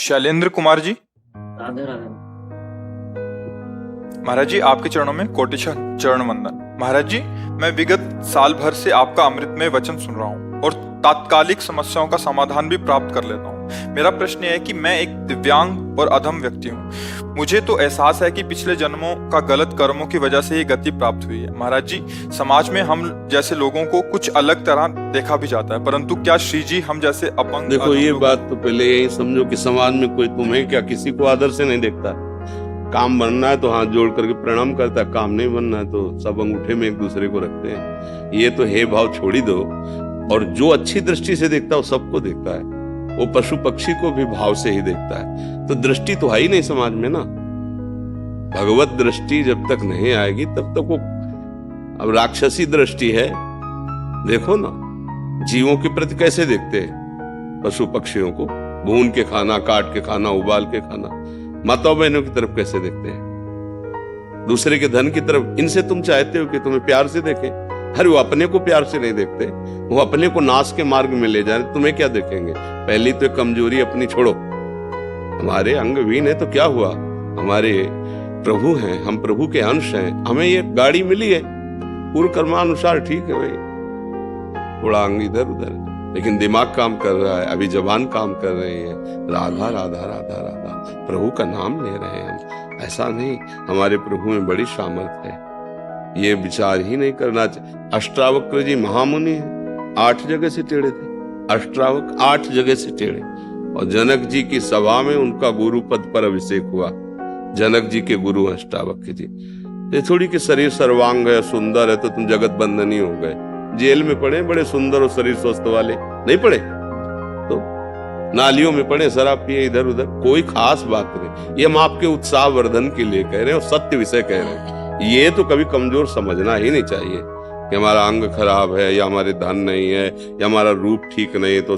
शैलेंद्र कुमार जी। राधे राधे। महाराज जी, आपके चरणों में कोटिशः चरण वंदन। महाराज जी, मैं विगत साल भर से आपका अमृतमय वचन सुन रहा हूँ और तात्कालिक समस्याओं का समाधान भी प्राप्त कर लेता हूँ। मेरा प्रश्न यह है कि मैं एक दिव्यांग और अधम व्यक्ति हूँ। मुझे तो एहसास है कि पिछले जन्मों का गलत कर्मों की वजह से ये गति प्राप्त हुई है। महाराज जी, समाज में हम जैसे लोगों को कुछ अलग तरह देखा भी जाता है, परंतु क्या श्री जी हम जैसे अपंग देखो, ये बात तो पहले यही समझो कि समाज में कोई तुम्हें क्या किसी को आदर से नहीं देखता। काम बनना है तो हाथ जोड़ करके प्रणाम करता है, काम नहीं बनना है तो सब अंगूठे में एक दूसरे को रखते हैं। ये तो हे भाव छोड़ी दो। और जो अच्छी दृष्टि से देखता है वो सबको देखता है, वो पशु पक्षी को भी भाव से ही देखता है। तो दृष्टि तो है ही नहीं समाज में ना। भगवत दृष्टि जब तक नहीं आएगी तब तक वो, अब राक्षसी दृष्टि है। देखो ना, जीवों के प्रति कैसे देखते हैं, पशु पक्षियों को भून के खाना, काट के खाना, उबाल के खाना। माताओं बहनों की तरफ कैसे देखते हैं, दूसरे के धन की तरफ। इनसे तुम चाहते हो कि तुम्हें प्यार से देखें। अरे वो अपने को प्यार से नहीं देखते, वो अपने को नाश के मार्ग में ले जा रहे, तुम्हें क्या देखेंगे। पहली तो कमजोरी अपनी छोड़ो। हमारे अंगहीन है तो क्या हुआ, हमारे प्रभु हैं, हम प्रभु के अंश हैं। हमें ये गाड़ी मिली है पूर्व कर्मानुसार, ठीक है भाई, थोड़ा अंग इधर उधर, लेकिन दिमाग काम कर रहा है, अभी जबान काम कर रही है। राधा राधा राधा राधा, प्रभु का नाम ले रहे हैं हम। ऐसा नहीं, हमारे प्रभु में बड़ी सामर्थ है। ये विचार ही नहीं करना चाहिए। अष्टावक्र जी महामुनि हैं, 8 जगह से टेढ़े थे। अष्टावक्र 8 जगह से टेढ़े, और जनक जी की सभा में उनका गुरु पद पर अभिषेक हुआ। जनक जी के गुरु अष्टावक्र जी। ये थोड़ी कि शरीर सर्वांग है, सुंदर है तो तुम जगत बंधनी हो गए। जेल में पड़े बड़े सुंदर और शरीर स्वस्थ वाले, नहीं पड़े तो नालियों में पड़े, शराब पिए इधर उधर, कोई खास बात नहीं। ये हम आपके उत्साह वर्धन के लिए कह रहे हैं और सत्य विषय कह रहे हैं। ये तो कभी कमजोर समझना ही नहीं चाहिए कि हमारा अंग खराब है या हमारे धन नहीं है या हमारा रूप ठीक नहीं है तो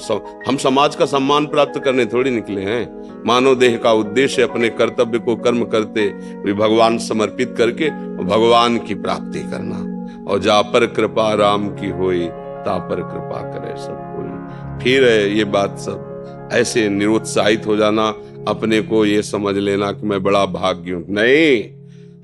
हम समाज का सम्मान प्राप्त करने थोड़ी निकले हैं। मानव देह का उद्देश्य अपने कर्तव्य को कर्म करते हुए भगवान समर्पित करके भगवान की प्राप्ति करना। और जा पर कृपा राम की होई, ता पर कृपा करे सब कोई। फिर है ये बात सब ऐसे निरुत्साहित हो जाना, अपने को ये समझ लेना कि मैं बड़ा भाग्य हूं। नहीं,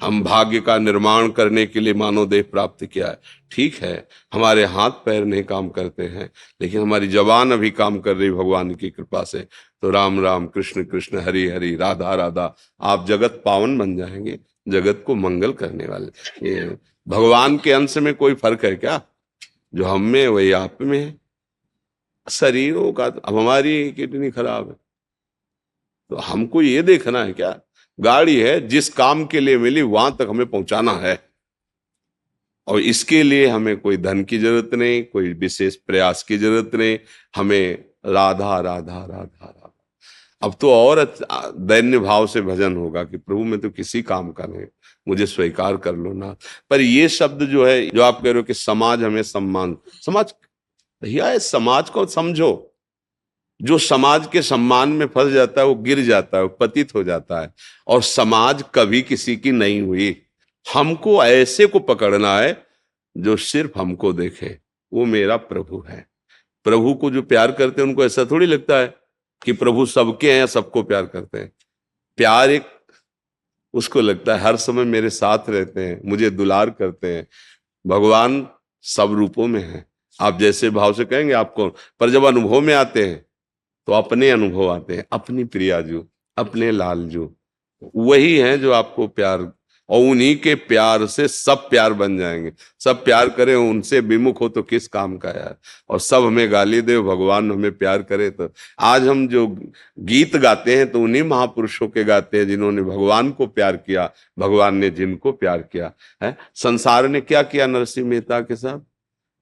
हम भाग्य का निर्माण करने के लिए मानव देह प्राप्त किया है। ठीक है, हमारे हाथ पैर नहीं काम करते हैं, लेकिन हमारी जबान अभी काम कर रही भगवान की कृपा से। तो राम राम, कृष्ण कृष्ण, हरि हरि, राधा राधा, आप जगत पावन बन जाएंगे, जगत को मंगल करने वाले। ये भगवान के अंश में कोई फर्क है क्या? जो हम में वही आप में है। शरीरों का, अब हमारी किडनी खराब है तो हमको ये देखना है क्या, गाड़ी है जिस काम के लिए मिली वहां तक हमें पहुंचाना है, और इसके लिए हमें कोई धन की जरूरत नहीं, कोई विशेष प्रयास की जरूरत नहीं। हमें राधा राधा राधा राधा। अब तो और दैन्य भाव से भजन होगा कि प्रभु मैं तो किसी काम का नहीं, मुझे स्वीकार कर लो ना। पर ये शब्द जो है, जो आप कह रहे हो कि समाज हमें सम्मान, समाज भैया, समाज को समझो। जो समाज के सम्मान में फंस जाता है वो गिर जाता है, वो पतित हो जाता है। और समाज कभी किसी की नहीं हुई। हमको ऐसे को पकड़ना है जो सिर्फ हमको देखे, वो मेरा प्रभु है। प्रभु को जो प्यार करते हैं उनको ऐसा थोड़ी लगता है कि प्रभु सबके हैं, सबको प्यार करते हैं। प्यार एक उसको लगता है हर समय मेरे साथ रहते हैं, मुझे दुलार करते हैं। भगवान सब रूपों में है, आप जैसे भाव से कहेंगे आपको, पर जब अनुभव में आते हैं तो अपने अनुभव आते हैं। अपनी प्रियाजू, अपने लालजू, वही हैं जो आपको प्यार, और उन्हीं के प्यार से सब प्यार बन जाएंगे। सब प्यार करें, उनसे विमुख हो तो किस काम का यार। और सब हमें गाली दे, भगवान हमें प्यार करे। तो आज हम जो गीत गाते हैं तो उन्हीं महापुरुषों के गाते हैं जिन्होंने भगवान को प्यार किया, भगवान ने जिनको प्यार किया है। संसार ने क्या किया नरसिंह मेहता के साथ,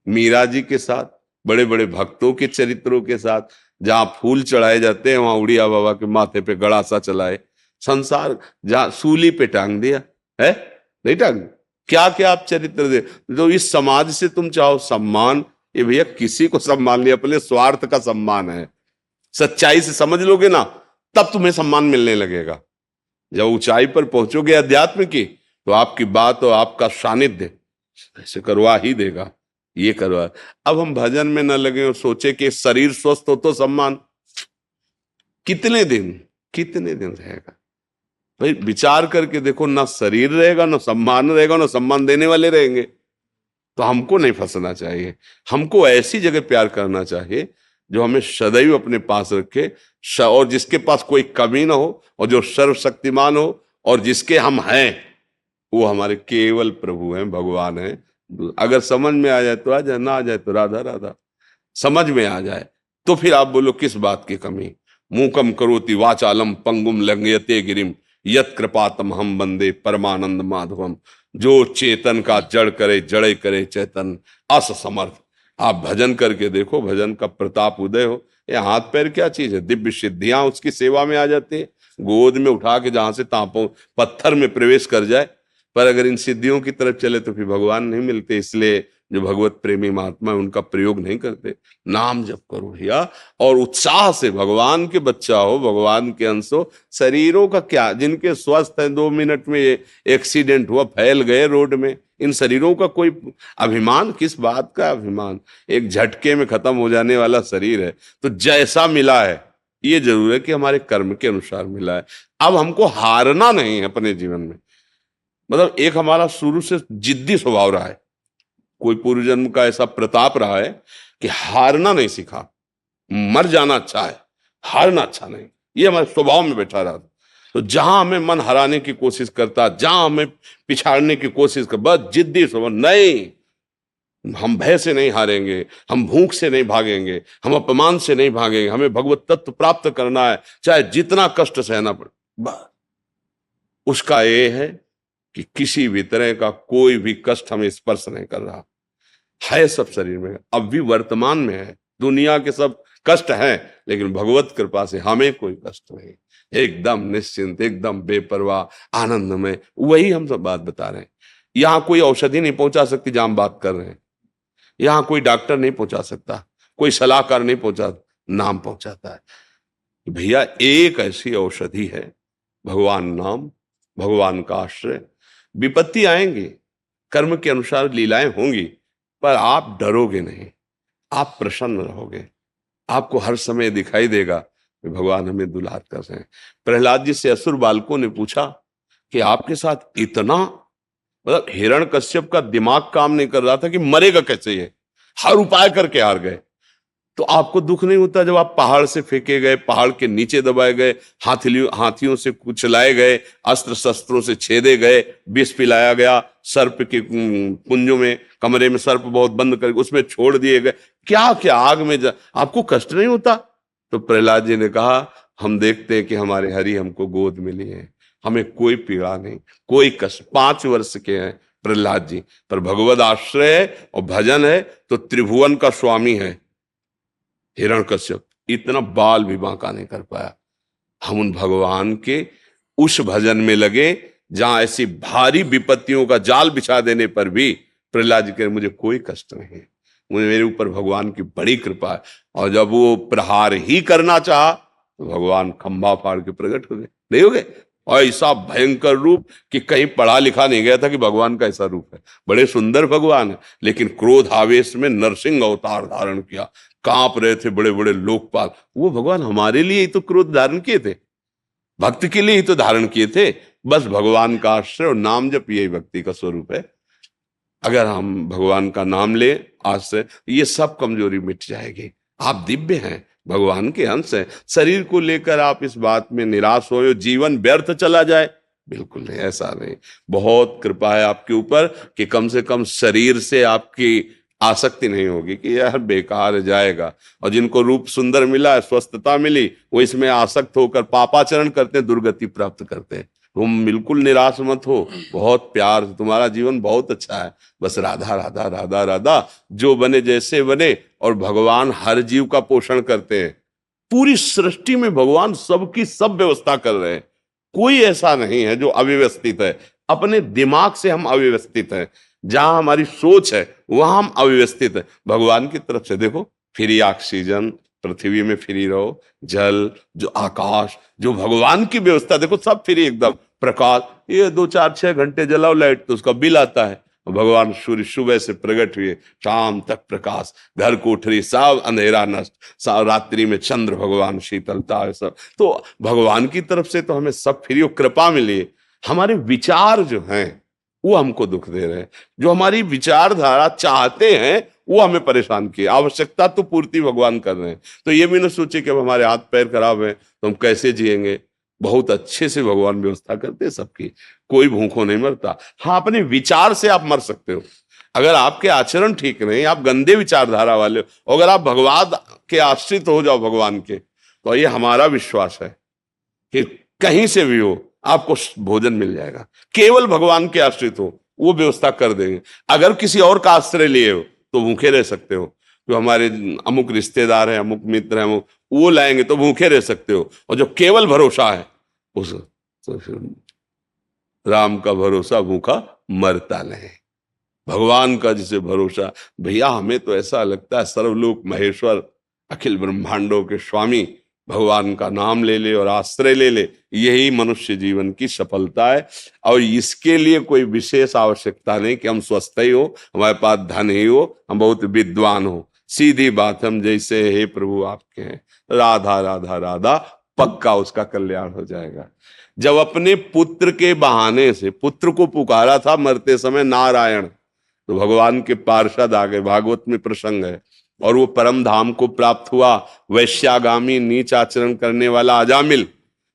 मीरा जी के साथ, बड़े बड़े भक्तों के चरित्रों के साथ। जहां फूल चढ़ाए जाते हैं वहां उड़िया बाबा के माथे पे गड़ासा चलाए। संसार जहां सूली पे टांग दिया है, नहीं टांग, क्या क्या आप चरित्र दे। तो इस समाज से तुम चाहो सम्मान, ये भैया किसी को सम्मान नहीं, अपने स्वार्थ का सम्मान है। सच्चाई से समझ लोगे ना तब तुम्हें सम्मान मिलने लगेगा। जब ऊंचाई पर पहुंचोगे अध्यात्म की तो आपकी बात और आपका सानिध्य ऐसे करवा ही देगा, ये करवा। अब हम भजन में न लगे और सोचे कि शरीर स्वस्थ हो तो सम्मान। कितने दिन कितने दिन रहेगा? भाई विचार करके देखो, ना शरीर रहेगा, ना सम्मान रहेगा, ना सम्मान देने वाले रहेंगे। तो हमको नहीं फंसना चाहिए। हमको ऐसी जगह प्यार करना चाहिए जो हमें सदैव अपने पास रखे, और जिसके पास कोई कमी ना हो, और जो सर्वशक्तिमान हो, और जिसके हम हैं वो हमारे केवल प्रभु हैं, भगवान हैं। अगर समझ में आ जाए तो आ जाए, ना आ जाए तो राधा राधा। समझ में आ जाए तो फिर आप बोलो किस बात की कमी। मूकम करोति वाचालम पंगुम लंघयते गिरिम यत कृपातम हम वंदे परमानंद माधवम। जो चेतन का जड़ करे, जड़े करे चेतन, अस समर्थ। आप भजन करके देखो, भजन का प्रताप उदय हो। ये हाथ पैर क्या चीज है? दिव्य सिद्धियां उसकी सेवा में आ जाती है। गोद में उठा के जहां से तापों पत्थर में प्रवेश कर जाए। पर अगर इन सिद्धियों की तरफ चले तो फिर भगवान नहीं मिलते। इसलिए जो भगवत प्रेमी महात्मा है उनका प्रयोग नहीं करते। नाम जप करो भैया, और उत्साह से। भगवान के बच्चा हो, भगवान के अंश हो। शरीरों का क्या, जिनके स्वस्थ है 2 मिनट में एक्सीडेंट हुआ, फैल गए रोड में, इन शरीरों का कोई अभिमान? किस बात का अभिमान? एक झटके में खत्म हो जाने वाला शरीर है। तो जैसा मिला है, ये जरूर है कि हमारे कर्म के अनुसार मिला है। अब हमको हारना नहीं है अपने जीवन में। मतलब एक हमारा शुरू से जिद्दी स्वभाव रहा है, कोई पूर्व जन्म का ऐसा प्रताप रहा है कि हारना नहीं सीखा। मर जाना अच्छा है, हारना अच्छा नहीं। ये हमारे स्वभाव में बैठा रहा। तो जहां हमें मन हराने की कोशिश करता, जहां हमें पिछाड़ने की कोशिश कर, बस जिद्दी स्वभाव। नहीं, हम भय से नहीं हारेंगे, हम भूख से नहीं भागेंगे, हम अपमान से नहीं भागेंगे। हमें भगवत तत्व प्राप्त करना है, चाहे जितना कष्ट सहना पड़े। बस उसका ये है कि किसी भी तरह का कोई भी कष्ट हमें स्पर्श नहीं कर रहा है। सब शरीर में अब भी वर्तमान में है। दुनिया के सब कष्ट हैं, लेकिन भगवत कृपा से हमें कोई कष्ट नहीं। एकदम निश्चिंत, एकदम बेपरवाह, आनंद में। वही हम सब बात बता रहे हैं। यहां कोई औषधि नहीं पहुंचा सकती जहां हम बात कर रहे हैं। यहां कोई डॉक्टर नहीं पहुंचा सकता, कोई सलाहकार नहीं पहुंचा, नाम पहुंचाता है। भैया एक ऐसी औषधि है, भगवान नाम, भगवान का आश्रय। विपत्ति आएंगी, कर्म के अनुसार लीलाएं होंगी, पर आप डरोगे नहीं, आप प्रसन्न रहोगे। आपको हर समय दिखाई देगा कि भगवान हमें दुलार कर रहे हैं। प्रहलाद जी से असुर बालकों ने पूछा कि आपके साथ इतना, मतलब हिरण्यकश्यप का दिमाग काम नहीं कर रहा था कि मरेगा कैसे ये, हर उपाय करके हार गए। तो आपको दुख नहीं होता जब आप पहाड़ से फेंके गए, पहाड़ के नीचे दबाए गए, हाथियों से कुचलाए गए, अस्त्र शस्त्रों से छेदे गए, विष पिलाया गया, सर्प के कुंजों में, कमरे में सर्प बहुत बंद करके उसमें छोड़ दिए गए, क्या क्या आग में आपको कष्ट नहीं होता? तो प्रहलाद जी ने कहा, हम देखते हैं कि हमारे हरि हमको गोद में लिए हैं, हमें कोई पीड़ा नहीं, कोई कष्ट। 5 वर्ष के हैं प्रहलाद जी, पर भगवद आश्रय है और भजन है तो त्रिभुवन का स्वामी है। हिरण्यकश्यप इतना बाल भी बांका नहीं कर पाया। हम उन भगवान के उस भजन में लगे जहां ऐसी भारी विपत्तियों का जाल बिछा देने पर भी प्रहलाद जी कह, मुझे कोई कष्ट नहीं, मुझे मेरे ऊपर भगवान की बड़ी कृपा है। और जब वो प्रहार ही करना चाहा तो भगवान खंभा फाड़ के प्रकट हो गए। नहीं हो गए? और ऐसा भयंकर रूप कि कहीं पढ़ा लिखा नहीं गया था कि भगवान का ऐसा रूप है। बड़े सुंदर भगवान है, लेकिन क्रोध आवेश में नरसिंह अवतार धारण किया। कांप रहे थे बड़े बड़े लोकपाल। वो भगवान हमारे लिए ही तो क्रोध धारण किए थे, भक्त के लिए ही तो धारण किए थे। बस भगवान का आश्रय और नाम जप, यही भक्ति का स्वरूप है। अगर हम भगवान का नाम ले आज से, ये सब कमजोरी मिट जाएगी। आप दिव्य हैं, भगवान के अंश हैं। शरीर को लेकर आप इस बात में निराश हो, जीवन व्यर्थ चला जाए, बिल्कुल नहीं, ऐसा नहीं। बहुत कृपा है आपके ऊपर कि कम से कम शरीर से आपकी आसक्ति नहीं होगी कि यार बेकार जाएगा। और जिनको रूप सुंदर मिला, स्वस्थता मिली, वो इसमें आसक्त होकर पापाचरण करते हैं, दुर्गति प्राप्त करते हैं। तुम बिल्कुल निराश मत हो, बहुत प्यार, तुम्हारा जीवन बहुत अच्छा है। बस राधा राधा राधा राधा, जो बने जैसे बने। और भगवान हर जीव का पोषण करते हैं। पूरी सृष्टि में भगवान सबकी सब व्यवस्था कर रहे हैं। कोई ऐसा नहीं है जो अव्यवस्थित है। अपने दिमाग से हम अव्यवस्थित हैं, जहां हमारी सोच है वहां हम अव्यवस्थित है। भगवान की तरफ से देखो, फ्री ऑक्सीजन, पृथ्वी में फ्री रहो, जल, जो आकाश, जो भगवान की व्यवस्था देखो, सब फ्री एकदम। प्रकाश, ये 2 4 6 घंटे जलाओ लाइट तो उसका बिल आता है। भगवान सूर्य सुबह से प्रकट हुए, शाम तक प्रकाश, घर कोठरी सब अंधेरा नष्ट, सब रात्रि में चंद्र भगवान शीतलता, सब तो भगवान की तरफ से तो हमें सब फ्री और कृपा मिली। हमारे विचार जो हैं वो हमको दुख दे रहे हैं, जो हमारी विचारधारा चाहते हैं वो हमें परेशान किए। आवश्यकता तो पूर्ति भगवान कर रहे हैं, तो ये भी ना सोचे कि अब हमारे हाथ पैर खराब है तो हम कैसे जिएंगे। बहुत अच्छे से भगवान व्यवस्था करते हैं सबकी, कोई भूखों नहीं मरता। हाँ, अपने विचार से आप मर सकते हो। अगर आपके आचरण ठीक नहीं, आप गंदे विचारधारा वाले हो, अगर आप भगवान के आश्रित हो जाओ भगवान के, तो ये हमारा विश्वास है कि कहीं से भी हो आपको भोजन मिल जाएगा। केवल भगवान के आश्रित हो, वो व्यवस्था कर देंगे। अगर किसी और का आश्रय लिए हो तो भूखे रह सकते हो। जो हमारे अमुक रिश्तेदार हैं, अमुक मित्र हैं, अमुक वो लाएंगे तो भूखे रह सकते हो। और जो केवल भरोसा है उस तो राम का भरोसा भूखा मरता नहीं। भगवान का जिसे भरोसा, भैया हमें तो ऐसा लगता है सर्वलोक महेश्वर, अखिल ब्रह्मांडों के स्वामी भगवान का नाम ले ले और आश्रय ले ले, यही मनुष्य जीवन की सफलता है। और इसके लिए कोई विशेष आवश्यकता नहीं कि हम स्वस्थ ही हो, हमारे पास धन ही हो, हम बहुत विद्वान हो। सीधी बात, हम जैसे हे प्रभु आपके हैं, राधा राधा राधा, पक्का उसका कल्याण हो जाएगा। जब अपने पुत्र के बहाने से पुत्र को पुकारा था मरते समय नारायण, तो भगवान के पार्षद आ गए, भागवत में प्रसंग है, और वो परम धाम को प्राप्त हुआ। वैश्यागामी नीच आचरण करने वाला अजामिल,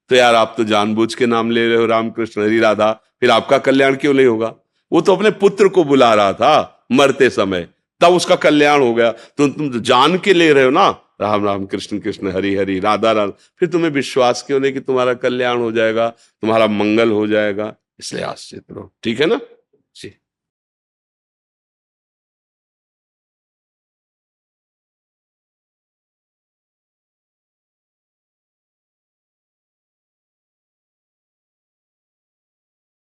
तो यार आप तो जानबूझ के नाम ले रहे हो रामकृष्ण हरि राधा, फिर आपका कल्याण क्यों नहीं होगा? वो तो अपने पुत्र को बुला रहा था मरते समय, तब उसका कल्याण हो गया। तो तुम तो जान के ले रहे हो ना, राम राम कृष्ण कृष्ण हरि हरि राधा राधा, फिर तुम्हें विश्वास क्यों नहीं कि तुम्हारा कल्याण हो जाएगा, तुम्हारा मंगल हो जाएगा? इसलिए आश्रित रहो, ठीक है ना जी।